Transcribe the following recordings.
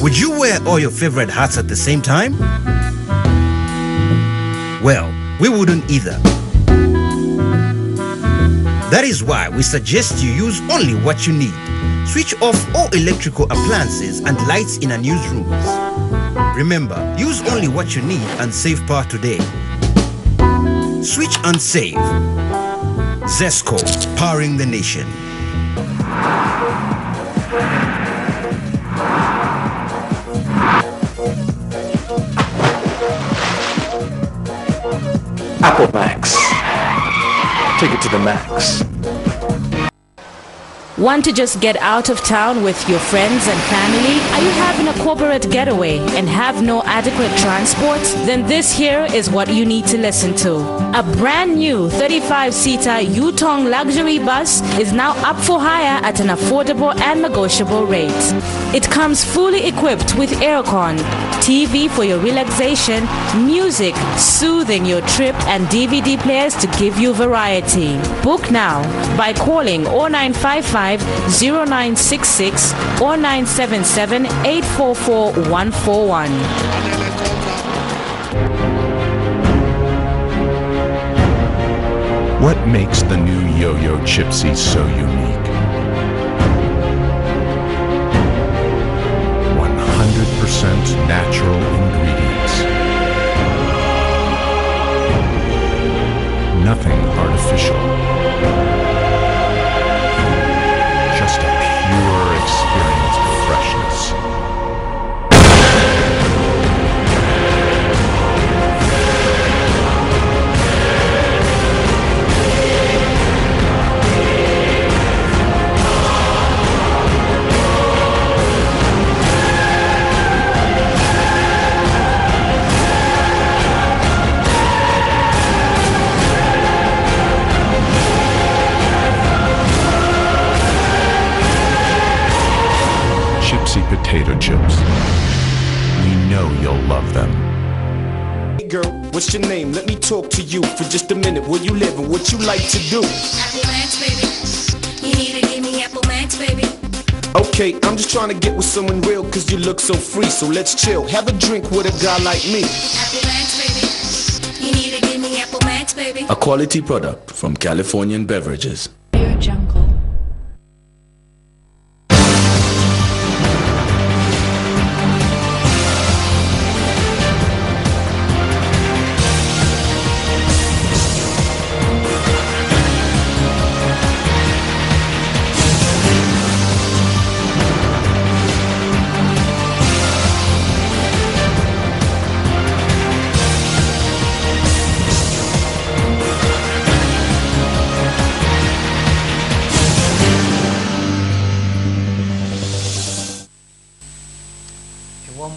Would you wear all your favorite hats at the same time? Well, we wouldn't either. That is why we suggest you use only what you need. Switch off all electrical appliances and lights in unused rooms. Remember, use only what you need and save power today. Switch and save. ZESCO, powering the nation. Apple Max. Take it to the max. Want to just get out of town with your friends and family? Are you having a corporate getaway and have no adequate transport? Then this here is what you need to listen to. A brand new 35-seater Yutong luxury bus is now up for hire at an affordable and negotiable rate. It comes fully equipped with aircon, TV for your relaxation, music soothing your trip, and DVD players to give you variety. Book now by calling 0955 0966 or 977 844 141. What makes the new Yo-Yo Chipsy so unique? 100% natural ingredients. Nothing artificial. Just a pure experience of freshness. Chipsy potato chips. We know you'll love them. Hey girl, what's your name? Let me talk to you for just a minute. Where you live and what you like to do? Apple Max, baby. You need to give me Apple Max, baby. Okay, I'm just trying to get with someone real cause you look so free. So let's chill, have a drink with a guy like me. Apple Max, baby. You need to give me Apple Max, baby. A quality product from Californian Beverages. Jungle.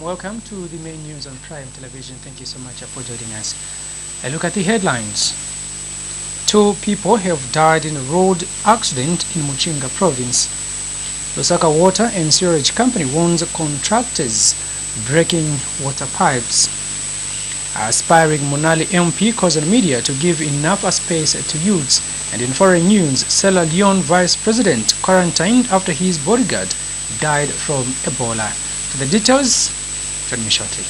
Welcome to the main news on Prime Television. Thank you so much for joining us. A look at the headlines. 2 people have died in a road accident in Muchinga province. Lusaka Water and Sewerage Company warns contractors breaking water pipes. Aspiring Monali MP calls on media to give enough space to youths. And in foreign news, Sierra Leone Vice President quarantined after his bodyguard died from Ebola. For the details, join me shortly.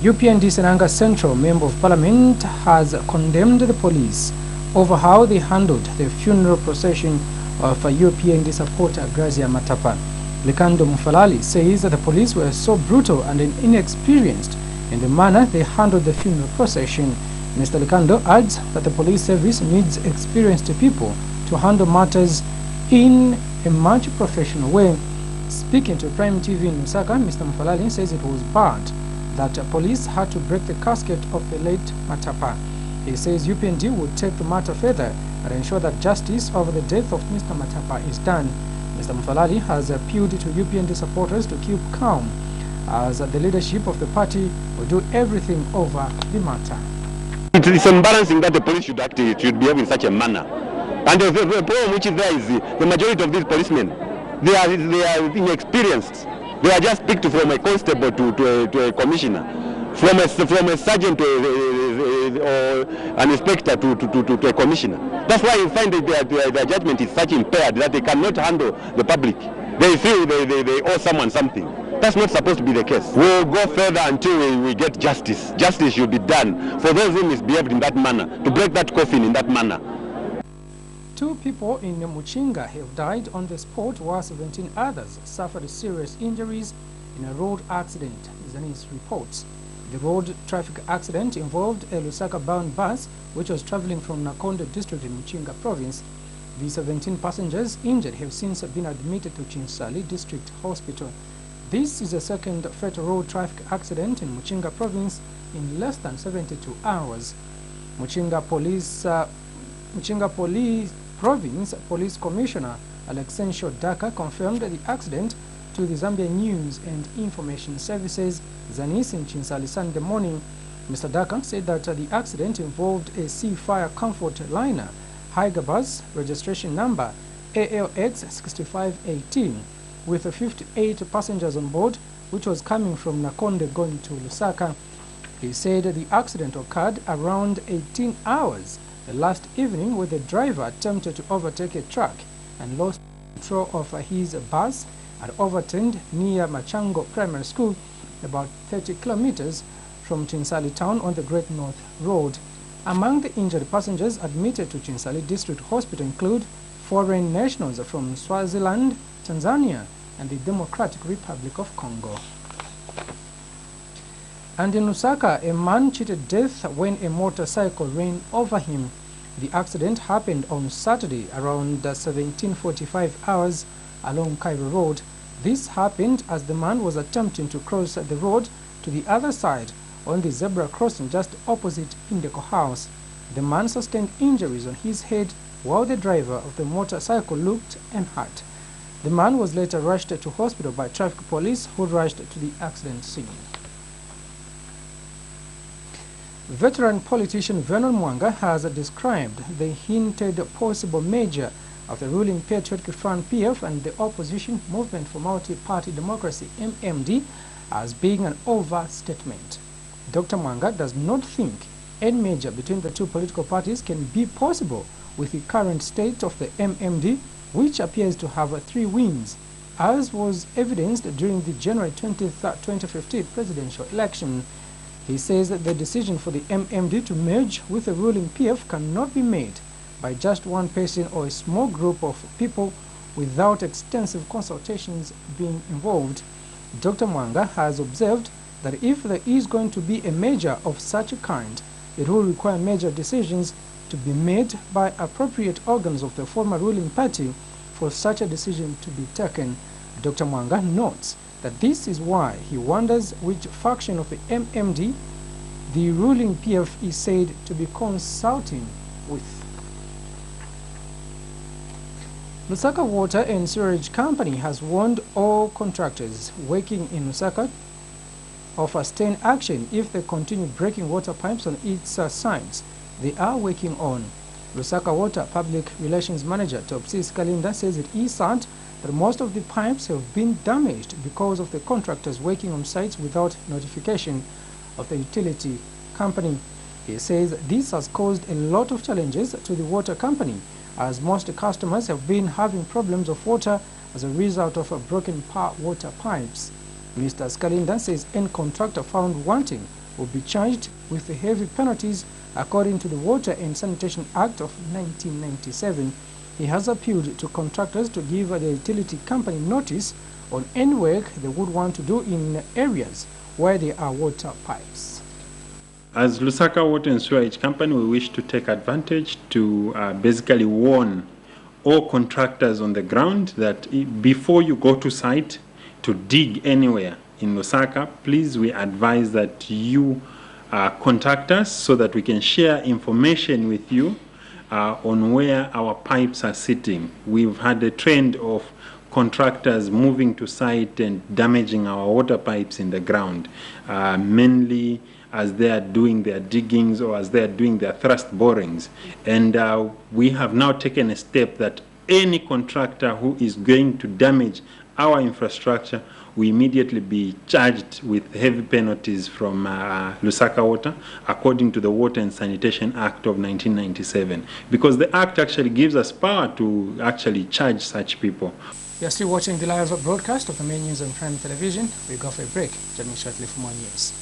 UPND Senanga Central Member of Parliament has condemned the police over how they handled the funeral procession of UPND supporter Grazia Matapa. Likando Mufalali says that the police were so brutal and inexperienced in the manner they handled the funeral procession. Mr. Likando adds that the police service needs experienced people to handle matters in a much professional way. Speaking to Prime TV in Lusaka, Mr. Mfalali says it was bad that police had to break the casket of the late Matapa. He says UPND would take the matter further and ensure that justice over the death of Mr. Matapa is done. Mr. Mfalali has appealed to UPND supporters to keep calm, as the leadership of the party will do everything over the matter. It is embarrassing that the police should behave in such a manner. And the problem which is there is the majority of these policemen, they are inexperienced. They are just picked from a constable to a commissioner, from a sergeant or an inspector to a commissioner. That's why you find that their judgment is such impaired that they cannot handle the public. They feel they owe someone something. That's not supposed to be the case. We'll go further until we get justice. Justice should be done for those who misbehaved in that manner, to break that coffin in that manner. 2 people in Muchinga have died on the spot, while 17 others suffered serious injuries in a road accident, Zanis reports. The road traffic accident involved a Lusaka-bound bus which was traveling from Nakonde district in Muchinga province. The 17 passengers injured have since been admitted to Chinsali district hospital. This is the second fatal road traffic accident in Muchinga province in less than 72 hours. Muchinga Province Police Commissioner Alexensho Daka confirmed the accident to the Zambia News and Information Services Zanis in Chinsali Sunday morning. Mr. Daka said that the accident involved a Seafire Comfort liner, Higer bus, registration number ALX 6518, with 58 passengers on board, which was coming from Nakonde going to Lusaka. He said the accident occurred around 18 hours last evening, when the driver attempted to overtake a truck and lost control of his bus and overturned near Machango Primary School, about 30 kilometers from Chinsali town on the Great North Road. Among the injured passengers admitted to Chinsali District Hospital include foreign nationals from Swaziland, Tanzania, and the Democratic Republic of Congo. And in Lusaka, a man cheated death when a motorcycle ran over him. The accident happened on Saturday around 17:45 hours along Cairo Road. This happened as the man was attempting to cross the road to the other side on the zebra crossing just opposite Indeco House. The man sustained injuries on his head while the driver of the motorcycle looked unhurt. The man was later rushed to hospital by traffic police, who rushed to the accident scene. Veteran politician Vernon Mwanga has described the hinted possible merger of the ruling Patriotic Front PF and the opposition Movement for Multi-Party Democracy MMD as being an overstatement. Dr. Mwanga does not think any merger between the two political parties can be possible with the current state of the MMD, which appears to have 3 wins, as was evidenced during the January 20th, 2015 presidential election. He says that the decision for the MMD to merge with the ruling PF cannot be made by just one person or a small group of people without extensive consultations being involved. Dr. Mwanga has observed that if there is going to be a merger of such a kind, it will require major decisions to be made by appropriate organs of the former ruling party for such a decision to be taken. Dr. Mwanga notes that this is why he wonders which faction of the MMD the ruling PF is said to be consulting with. Lusaka Water and Sewerage Company has warned all contractors working in Lusaka of a stern action if they continue breaking water pipes on its sites they are working on. Lusaka Water Public Relations Manager Topsis Kalinda says it is sad that most of the pipes have been damaged because of the contractors working on sites without notification of the utility company. He says this has caused a lot of challenges to the water company, as most customers have been having problems of water as a result of broken water pipes. Mr. Skalinda says any contractor found wanting will be charged with heavy penalties according to the Water and Sanitation Act of 1997. He has appealed to contractors to give the utility company notice on any work they would want to do in areas where there are water pipes. As Lusaka Water and Sewerage Company, we wish to take advantage to basically warn all contractors on the ground that before you go to site to dig anywhere in Lusaka, please, we advise that you contact us so that we can share information with you on where our pipes are sitting. We've had a trend of contractors moving to site and damaging our water pipes in the ground, mainly as they are doing their diggings or as they are doing their thrust borings. And we have now taken a step that any contractor who is going to damage our infrastructure will immediately be charged with heavy penalties from Lusaka Water, according to the Water and Sanitation Act of 1997, because the Act actually gives us power to actually charge such people. You're still watching the live broadcast of the main news on Prime Television. We go for a break. Join me shortly for more news.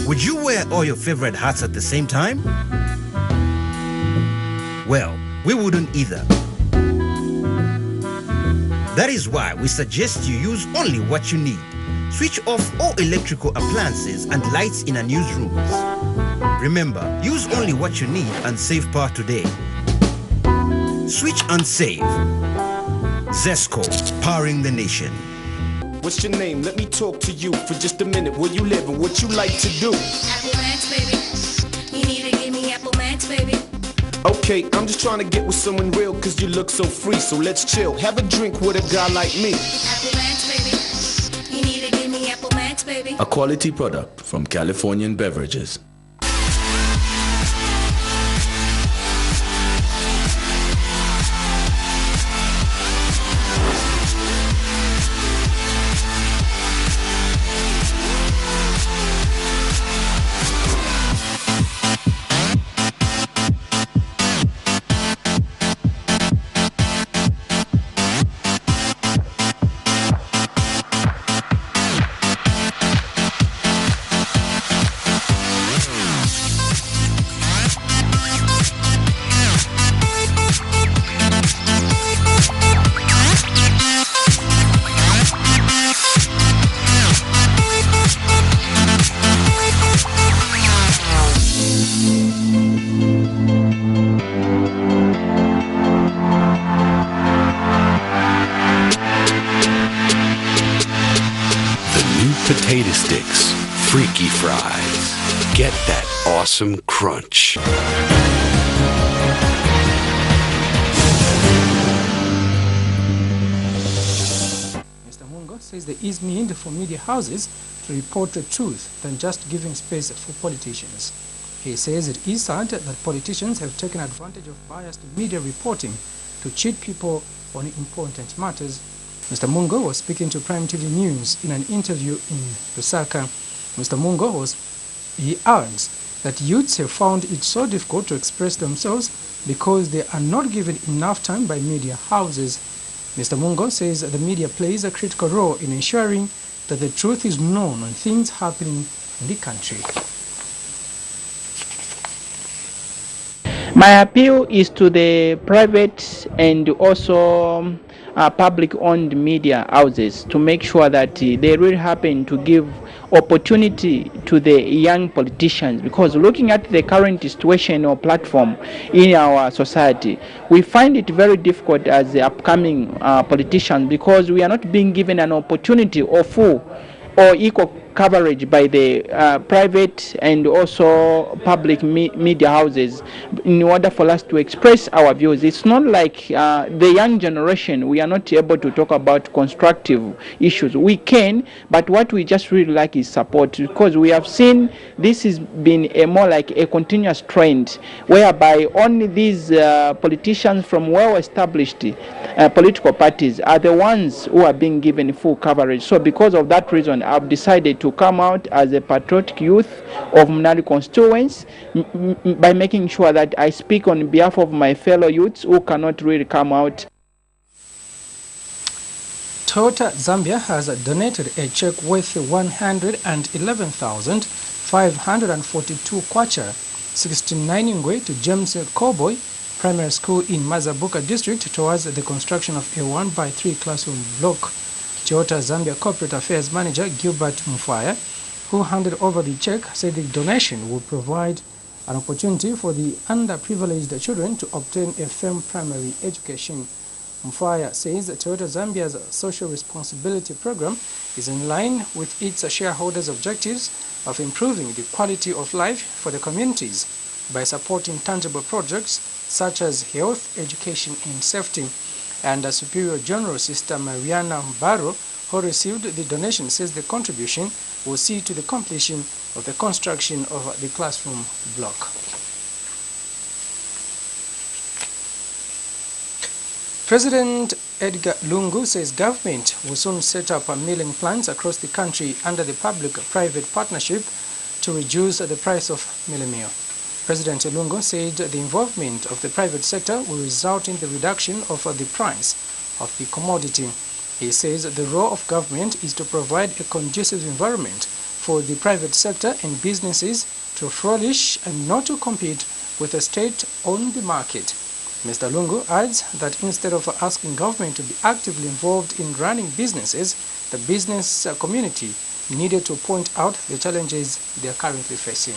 Would you wear all your favorite hats at the same time? Well, we wouldn't either. That is why we suggest you use only what you need. Switch off all electrical appliances and lights in unused rooms. Remember, use only what you need and save power today. Switch and save. Zesco, powering the nation. What's your name? Let me talk to you for just a minute. Where you live and what you like to do? Apple Max, baby. You need to give me Apple Max, baby. Okay, I'm just trying to get with someone real cause you look so free. So let's chill, have a drink with a guy like me. Apple Max, baby. You need to give me Apple Max, baby. A quality product from Californian Beverages. Potato sticks, freaky fries. Get that awesome crunch. Mr. Mungo says there is need for media houses to report the truth than just giving space for politicians. He says it is sad that politicians have taken advantage of biased media reporting to cheat people on important matters. Mr. Mungo was speaking to Prime TV News in an interview in Lusaka. Mr. Mungo he adds that youths have found it so difficult to express themselves because they are not given enough time by media houses. Mr. Mungo says the media plays a critical role in ensuring that the truth is known on things happening in the country. My appeal is to the private and also public-owned media houses to make sure that they really happen to give opportunity to the young politicians, because looking at the current situation or platform in our society, we find it very difficult as the upcoming politicians, because we are not being given an opportunity or full or equal coverage by the private and also public media houses in order for us to express our views. It's not like the young generation, we are not able to talk about constructive issues. We can, but what we just really like is support, because we have seen this has been a more like a continuous trend whereby only these politicians from well-established political parties are the ones who are being given full coverage. So because of that reason, I've decided to come out as a patriotic youth of Mnali constituents by making sure that I speak on behalf of my fellow youths who cannot really come out. Toyota Zambia has donated a check worth 111,542 kwacha, 69 ngwe to James Cowboy Primary School in Mazabuka District towards the construction of a 1x3 classroom block. Toyota Zambia Corporate Affairs Manager Gilbert Mufaya, who handed over the check, said the donation will provide an opportunity for the underprivileged children to obtain a firm primary education. Mufaya says that Toyota Zambia's social responsibility program is in line with its shareholders' objectives of improving the quality of life for the communities by supporting tangible projects such as health, education and safety. And Superior General Sister Mariana Mbaro, who received the donation, says the contribution will see to the completion of the construction of the classroom block. President Edgar Lungu says government will soon set up milling plants across the country under the public-private partnership to reduce the price of milling meal. President Lungu said the involvement of the private sector will result in the reduction of the price of the commodity. He says the role of government is to provide a conducive environment for the private sector and businesses to flourish and not to compete with the state on the market. Mr. Lungu adds that instead of asking government to be actively involved in running businesses, the business community needed to point out the challenges they are currently facing.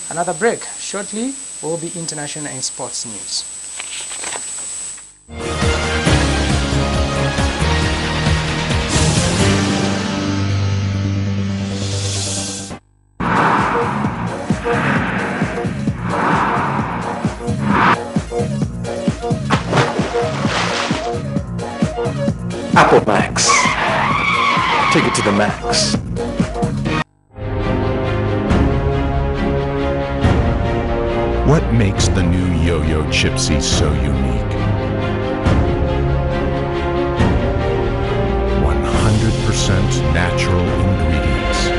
Another break. Shortly will be international and sports news. Apple Max. Take it to the max. What makes the new Yo-Yo Chipsy so unique? 100% natural ingredients.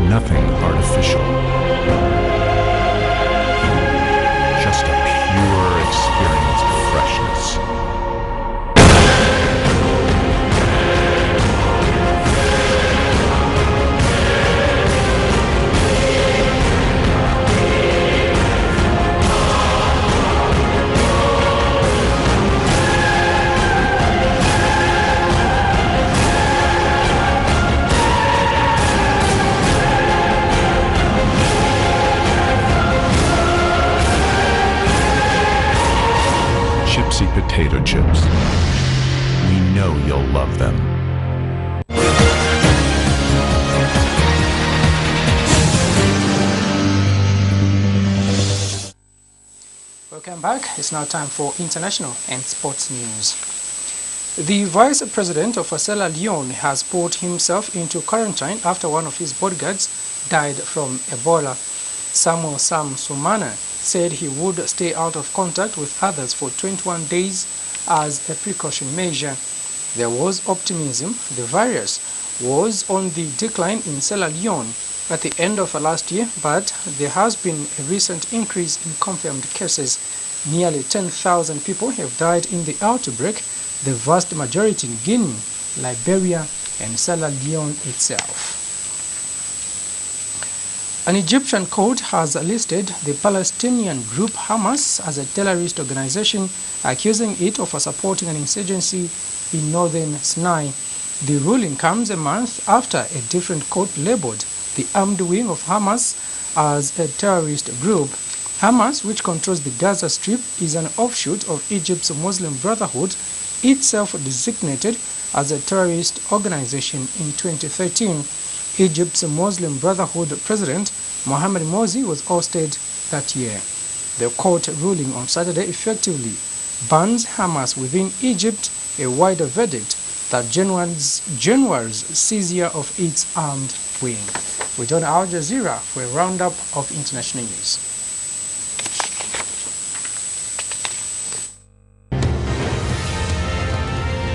Nothing artificial. Just a pure experience of freshness. Chipsy potato chips. We know you'll love them. Welcome back. It's now time for international and sports news. The vice president of Sierra Leone has put himself into quarantine after one of his bodyguards died from Ebola. Samuel Sam Sumana said he would stay out of contact with others for 21 days as a precaution measure. There was optimism. The virus was on the decline in Sierra Leone at the end of last year, but there has been a recent increase in confirmed cases. Nearly 10,000 people have died in the outbreak, the vast majority in Guinea, Liberia, and Sierra Leone itself. An Egyptian court has listed the Palestinian group Hamas as a terrorist organization, accusing it of supporting an insurgency in northern Sinai. The ruling comes a month after a different court labeled the armed wing of Hamas as a terrorist group. Hamas, which controls the Gaza Strip, is an offshoot of Egypt's Muslim Brotherhood, itself designated as a terrorist organization in 2013. Egypt's Muslim Brotherhood President Mohamed Morsi was ousted that year. The court ruling on Saturday effectively bans Hamas within Egypt, a wider verdict that January's seizure of its armed wing. We join Al Jazeera for a roundup of international news.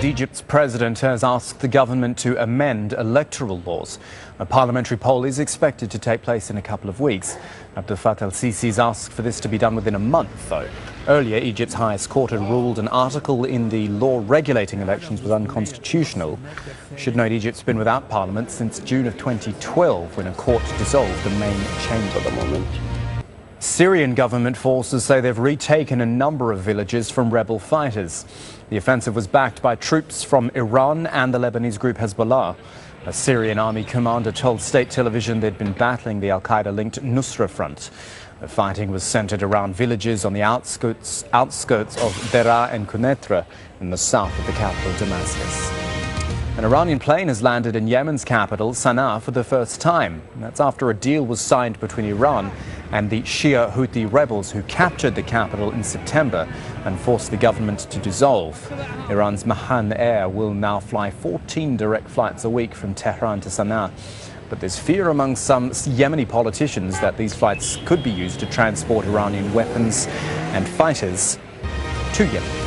And Egypt's president has asked the government to amend electoral laws. A parliamentary poll is expected to take place in a couple of weeks. Abdel Fattah el-Sisi's asked for this to be done within a month, though. Earlier, Egypt's highest court had ruled an article in the law regulating elections was unconstitutional. Should note Egypt's been without parliament since June of 2012, when a court dissolved the main chamber. Syrian government forces say they've retaken a number of villages from rebel fighters. The offensive was backed by troops from Iran and the Lebanese group Hezbollah. A Syrian army commander told state television they'd been battling the al-Qaeda-linked Nusra Front. The fighting was centered around villages on the outskirts of Deraa and Quneitra in the south of the capital, Damascus. An Iranian plane has landed in Yemen's capital, Sana'a, for the first time. That's after a deal was signed between Iran and the Shia Houthi rebels who captured the capital in September and forced the government to dissolve. Iran's Mahan Air will now fly 14 direct flights a week from Tehran to Sana'a. But there's fear among some Yemeni politicians that these flights could be used to transport Iranian weapons and fighters to Yemen.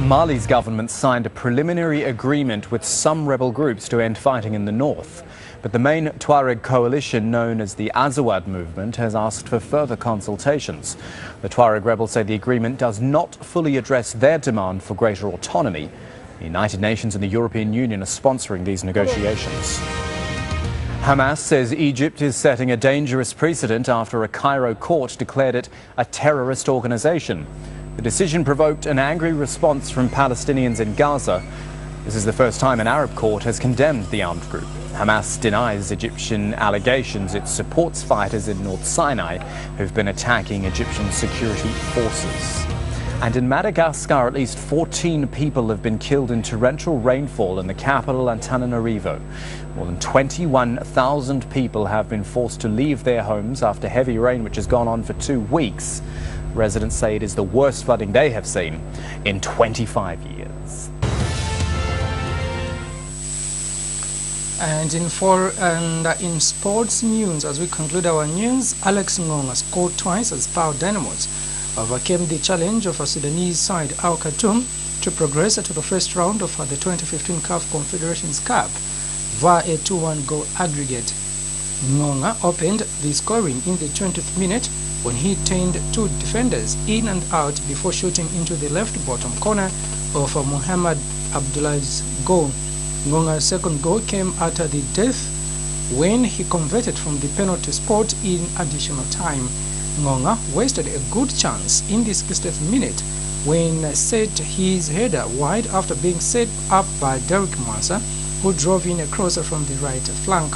Mali's government signed a preliminary agreement with some rebel groups to end fighting in the north. But the main Tuareg coalition, known as the Azawad movement, has asked for further consultations. The Tuareg rebels say the agreement does not fully address their demand for greater autonomy. The United Nations and the European Union are sponsoring these negotiations. Hamas says Egypt is setting a dangerous precedent after a Cairo court declared it a terrorist organization. The decision provoked an angry response from Palestinians in Gaza. This is the first time an Arab court has condemned the armed group. Hamas denies Egyptian allegations it supports fighters in North Sinai who've been attacking Egyptian security forces. And in Madagascar, at least 14 people have been killed in torrential rainfall in the capital, Antananarivo. More than 21,000 people have been forced to leave their homes after heavy rain which has gone on for 2 weeks. Residents say it is the worst flooding they have seen in 25 years. And in sports news, as we conclude our news, Alex Ngonga scored twice as Power Dynamos overcame the challenge of a Sudanese side, Al Khartoum, to progress to the first round of the 2015 CAF Confederations Cup via a 2-1 goal aggregate. Ngonga opened the scoring in the 20th minute when he turned two defenders in and out before shooting into the left bottom corner of Muhammad Abdullah's goal. Ngonga's second goal came after the death when he converted from the penalty spot in additional time. Ngonga wasted a good chance in the 60th minute when set his header wide after being set up by Derek Mansa, who drove in a crosser from the right flank.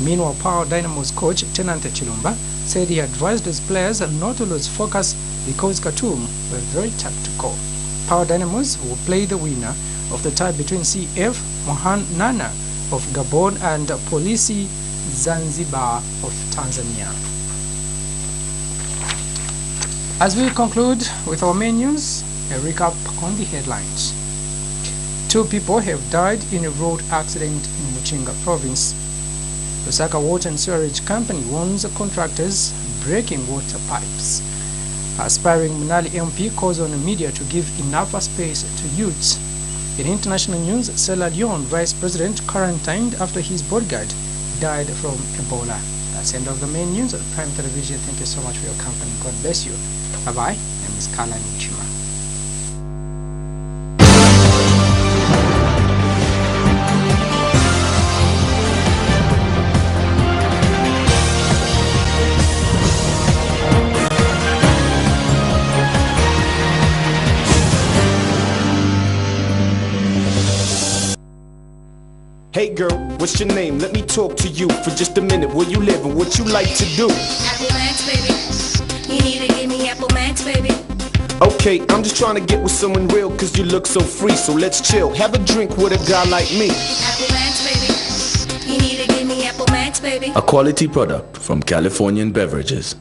Meanwhile, Power Dynamo's coach, Tenante Chilumba, said he advised his players not to lose focus because Khartoum were very tactical. Power Dynamos will play the winner of the tie between CF Mohan Nana of Gabon and Polisi Zanzibar of Tanzania. As we conclude with our main news, a recap on the headlines. 2 people have died in a road accident in Muchinga province. Lusaka Water and Sewerage Company warns contractors breaking water pipes. Aspiring Munali MP calls on the media to give enough space to youths. In international news, Sierra Leone Vice President quarantined after his bodyguard died from Ebola. That's the end of the main news on Prime Television. Thank you so much for your company. God bless you. Bye-bye. My name is Carla Nichima. Hey girl, what's your name? Let me talk to you for just a minute. Where you live and what you like to do? Apple Max, baby. You need to give me Apple Max, baby. Okay, I'm just trying to get with someone real cause you look so free. So let's chill, have a drink with a guy like me. Apple Max, baby. You need to give me Apple Max, baby. A quality product from Californian Beverages.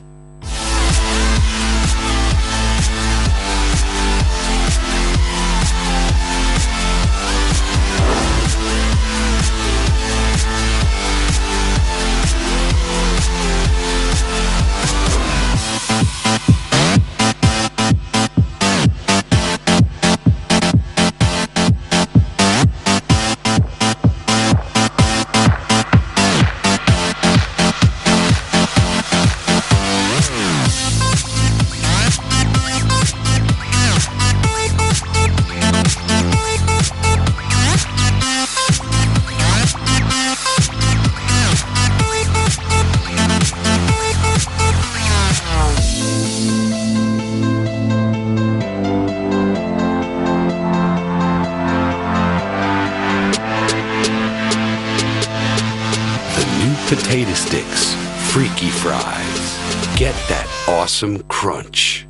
potato sticks, freaky fries. Get that awesome crunch.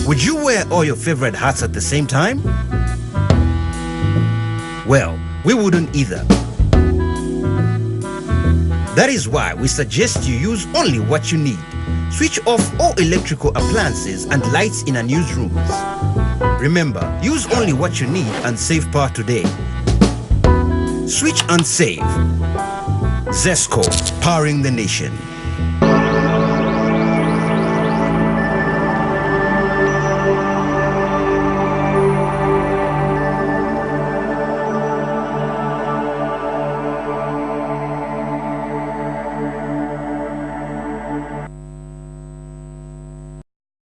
Would you wear all your favorite hats at the same time? Well, we wouldn't either. That is why we suggest you use only what you need. Switch off all electrical appliances and lights in unused rooms. Remember, use only what you need and save power today. Switch and save. ZESCO, powering the nation.